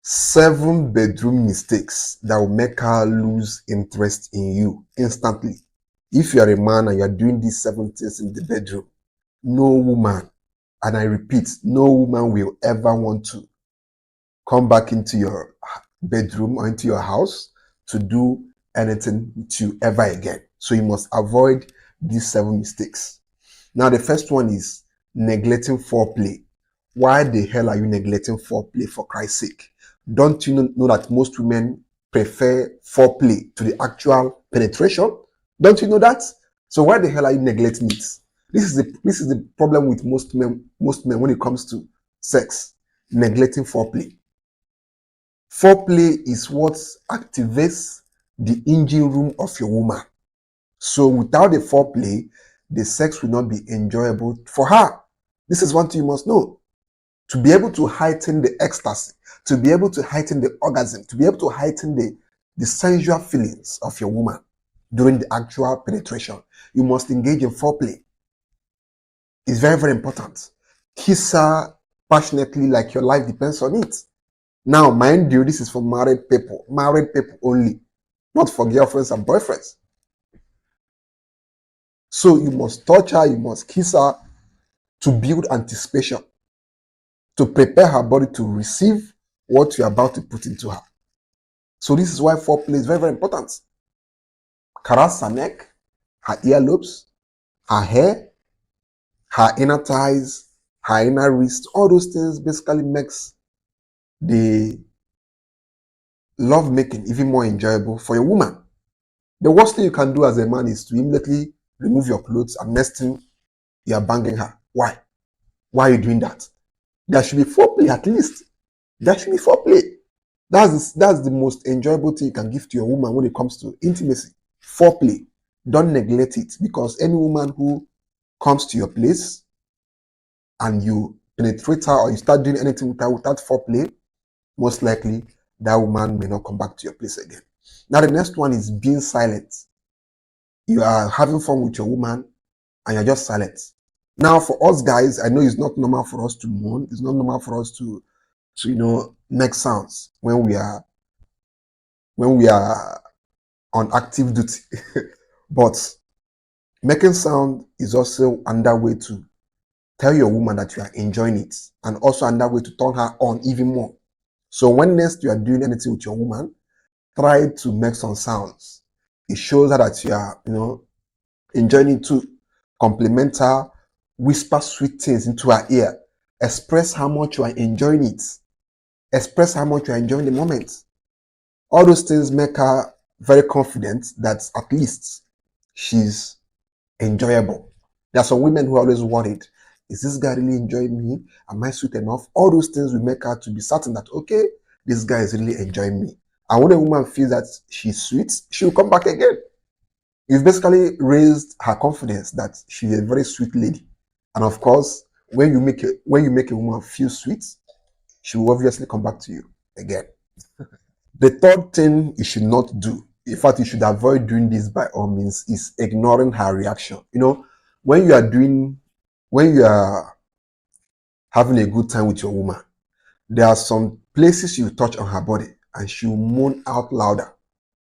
7 bedroom mistakes that will make her lose interest in you instantly. If you are a man and you are doing these 7 things in the bedroom, no woman, and I repeat, no woman will ever want to come back into your bedroom or into your house to do anything with you ever again. So you must avoid these 7 mistakes. Now, the first one is neglecting foreplay. Why the hell are you neglecting foreplay, for Christ's sake? Don't you know that most women prefer foreplay to the actual penetration? Don't you know that? So why the hell are you neglecting it? This is the problem with most men when it comes to sex, neglecting foreplay. Foreplay is what activates the engine room of your woman. So without the foreplay, the sex will not be enjoyable for her. This is one thing you must know. To be able to heighten the ecstasy, to be able to heighten the orgasm, to be able to heighten the sensual feelings of your woman during the actual penetration, you must engage in foreplay. It's very, very important. Kiss her passionately like your life depends on it. Now, mind you, this is for married people only, not for girlfriends and boyfriends. So you must touch her, you must kiss her to build anticipation, to prepare her body to receive what you're about to put into her. So this is why foreplay is very, very important. Caress her neck, her earlobes, her hair, her inner thighs, her inner wrist, all those things basically makes the love making even more enjoyable for a woman. The worst thing you can do as a man is to immediately remove your clothes and next thing you are banging her. Why? Why are you doing that? There should be foreplay at least. There should be foreplay. That's the most enjoyable thing you can give to your woman when it comes to intimacy. Foreplay. Don't neglect it, because any woman who comes to your place and you penetrate her or you start doing anything with her without foreplay, most likely that woman may not come back to your place again. Now the next one is being silent. You are having fun with your woman and you're just silent. Now for us guys, I know it's not normal for us to moan. It's not normal for us to make sounds when we are on active duty. But making sound is also another way to tell your woman that you are enjoying it, and also another way to turn her on even more. So when next you are doing anything with your woman, try to make some sounds. It shows her that you are, enjoying it too. Compliment her, whisper sweet things into her ear, express how much you are enjoying it, express how much you are enjoying the moment. All those things make her very confident that at least she's enjoyable. There are some women who are always worried. Is this guy really enjoying me? Am I sweet enough? All those things will make her to be certain that, okay, this guy is really enjoying me. And when a woman feels that she's sweet, she will come back again. You've basically raised her confidence that she's a very sweet lady. And of course, when you make a woman feel sweet, she will obviously come back to you again. The third thing you should not do, in fact, you should avoid doing this by all means, is ignoring her reaction. When you are having a good time with your woman, there are some places you touch on her body and she'll moan out louder.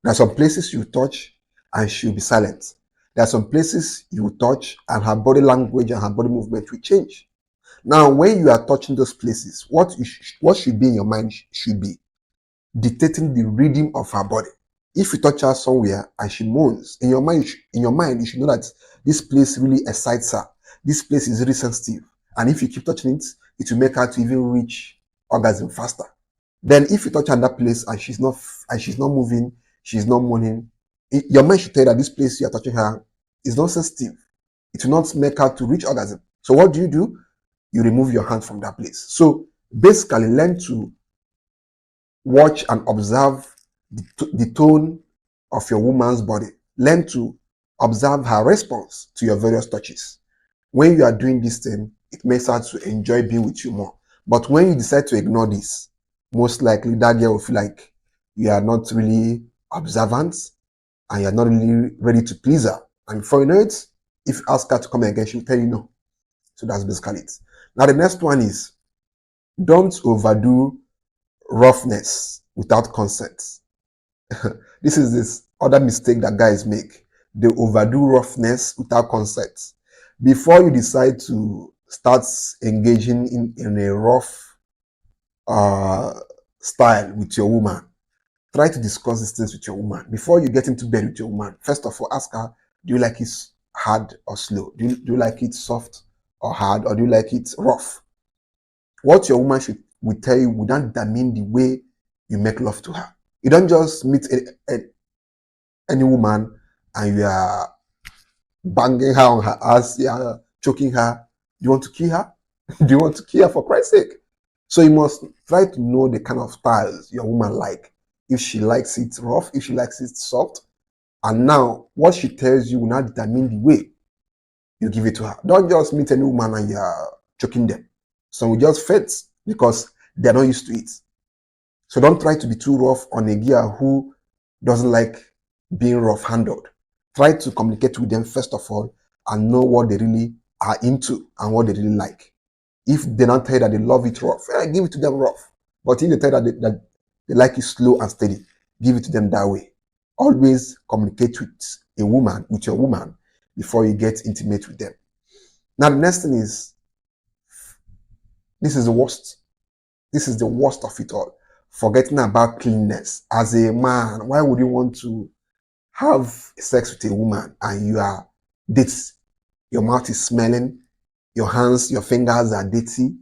There are some places you touch and she'll be silent. There are some places you touch and her body language and her body movement will change. Now, when you are touching those places, what should be in your mind should be dictating the rhythm of her body. If you touch her somewhere and she moans, in your mind, you should know that this place really excites her. This place is really sensitive. And if you keep touching it, it will make her to even reach orgasm faster. Then if you touch her in that place and she's not moving, she's not moaning, your mind should tell you that this place you are touching her is not sensitive. It will not make her to reach orgasm. So what do? You remove your hand from that place. So basically learn to watch and observe the tone of your woman's body. Learn to observe her response to your various touches. When you are doing this thing, it makes her to enjoy being with you more. But when you decide to ignore this, most likely that girl will feel like you are not really observant and you are not really ready to please her. And before you know it, if you ask her to come again, she will tell you no. So that's basically it. Now the next one is, don't overdo roughness without consent. This other mistake that guys make. They overdo roughness without consent. Before you decide to start engaging in a rough uh, style with your woman, try to discuss these things with your woman. Before you get into bed with your woman, first of all, ask her, do you like it hard or slow? Do you like it soft or hard, or do you like it rough? What your woman will tell you will not determine the way you make love to her. You don't just meet any woman and you are banging her on her ass, you are choking her. Do you want to kill her? Do you want to kill her, for Christ's sake? So you must try to know the kind of styles your woman like. If she likes it rough, if she likes it soft. And now what she tells you will not determine the way you give it to her. Don't just meet any woman and you're choking them. Some will just faint because they're not used to it. So don't try to be too rough on a girl who doesn't like being rough handled. Try to communicate with them first of all and know what they really are into and what they really like. If they don't tell you that they love it rough, give it to them rough. But if they tell you that they like it slow and steady, give it to them that way. Always communicate with your woman, before you get intimate with them. Now the next thing is, this is the worst. This is the worst of it all. Forgetting about cleanliness. As a man, why would you want to have sex with a woman and you are dirty? Your mouth is smelling, your hands, your fingers are dirty,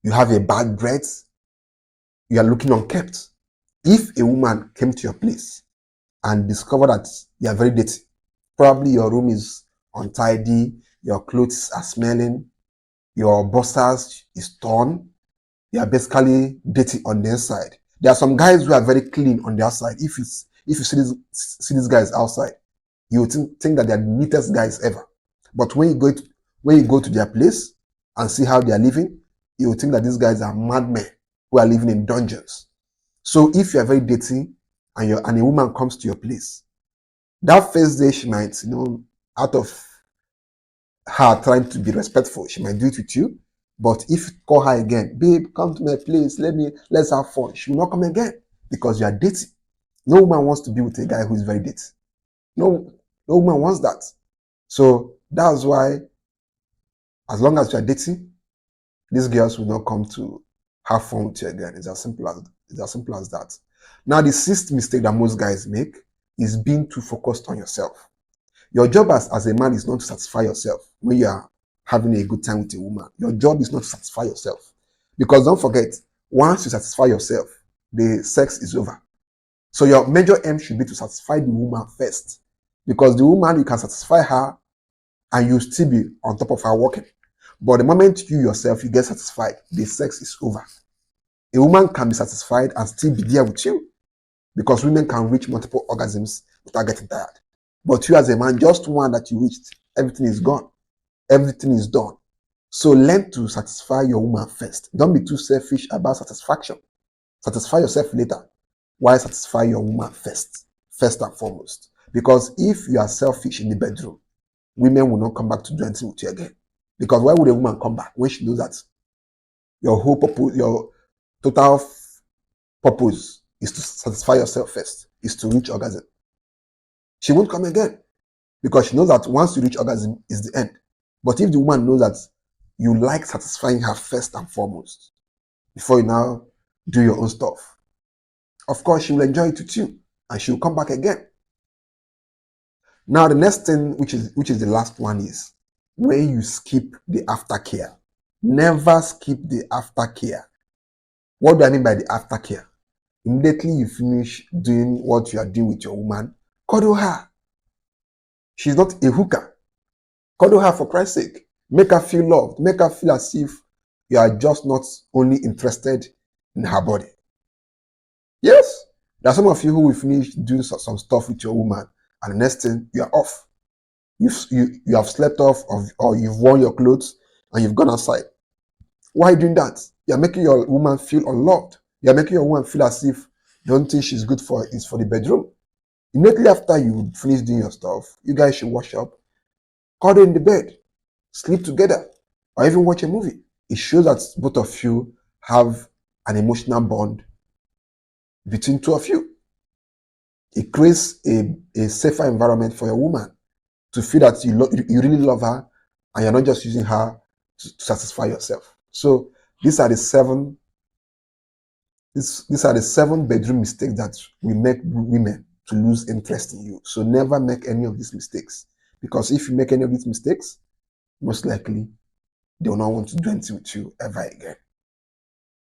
you have a bad breath, you are looking unkempt. If a woman came to your place and discovered that you are very dirty, probably your room is untidy, your clothes are smelling, your boxers is torn, you are basically dirty on the inside. There are some guys who are very clean on the outside. If you see these guys outside, you would think that they are the neatest guys ever. But when you go to their place and see how they are living, you would think that these guys are madmen who are living in dungeons. So if you are very dirty and a woman comes to your place, that first day she might, out of her trying to be respectful, she might do it with you. But if you call her again, babe, come to my place, let's have fun, she will not come again because you are dirty. No woman wants to be with a guy who is very dirty. No woman wants that. So that's why, as long as you are dirty, these girls will not come to have fun with you again. It's as simple as that. Now, the sixth mistake that most guys make is being too focused on yourself. Your job as a man is not to satisfy yourself when you are having a good time with a woman. Your job is not to satisfy yourself. Because don't forget, once you satisfy yourself, the sex is over. So your major aim should be to satisfy the woman first. Because the woman, you can satisfy her and you still be on top of her working. But the moment you yourself, you get satisfied, the sex is over. A woman can be satisfied and still be there with you. Because women can reach multiple orgasms without getting tired. But you as a man, just one that you reached, everything is gone. Everything is done. So learn to satisfy your woman first. Don't be too selfish about satisfaction. Satisfy yourself later. Why satisfy your woman first and foremost? Because if you are selfish in the bedroom, women will not come back to do anything with you again. Because why would a woman come back when she knows that your whole purpose, your total purpose is to satisfy yourself first, is to reach orgasm? She won't come again because she knows that once you reach orgasm is the end. But if the woman knows that you like satisfying her first and foremost before you now do your own stuff, of course she will enjoy it with you and she will come back again. Now the next thing, which is the last one, is when you skip the aftercare. Never skip the aftercare. What do I mean by the aftercare? Immediately you finish doing what you are doing with your woman, cuddle her. She's not a hooker. Cuddle her, for Christ's sake. Make her feel loved. Make her feel as if you are just not only interested in her body. Yes, there are some of you who will finish doing some stuff with your woman, and the next thing, you are off. You have slept off, or you've worn your clothes and you've gone outside. Why are you doing that? You are making your woman feel unloved. You are making your woman feel as if the only thing she's good for is for the bedroom. Immediately after you finish doing your stuff, you guys should wash up, cuddle in the bed, sleep together, or even watch a movie. It shows that both of you have an emotional bond between two of you. It creates a safer environment for your woman to feel that you really love her and you're not just using her to satisfy yourself. So these are the seven these are the 7 bedroom mistakes that will make women to lose interest in you. So never make any of these mistakes, because if you make any of these mistakes, most likely they will not want to do anything with you ever again.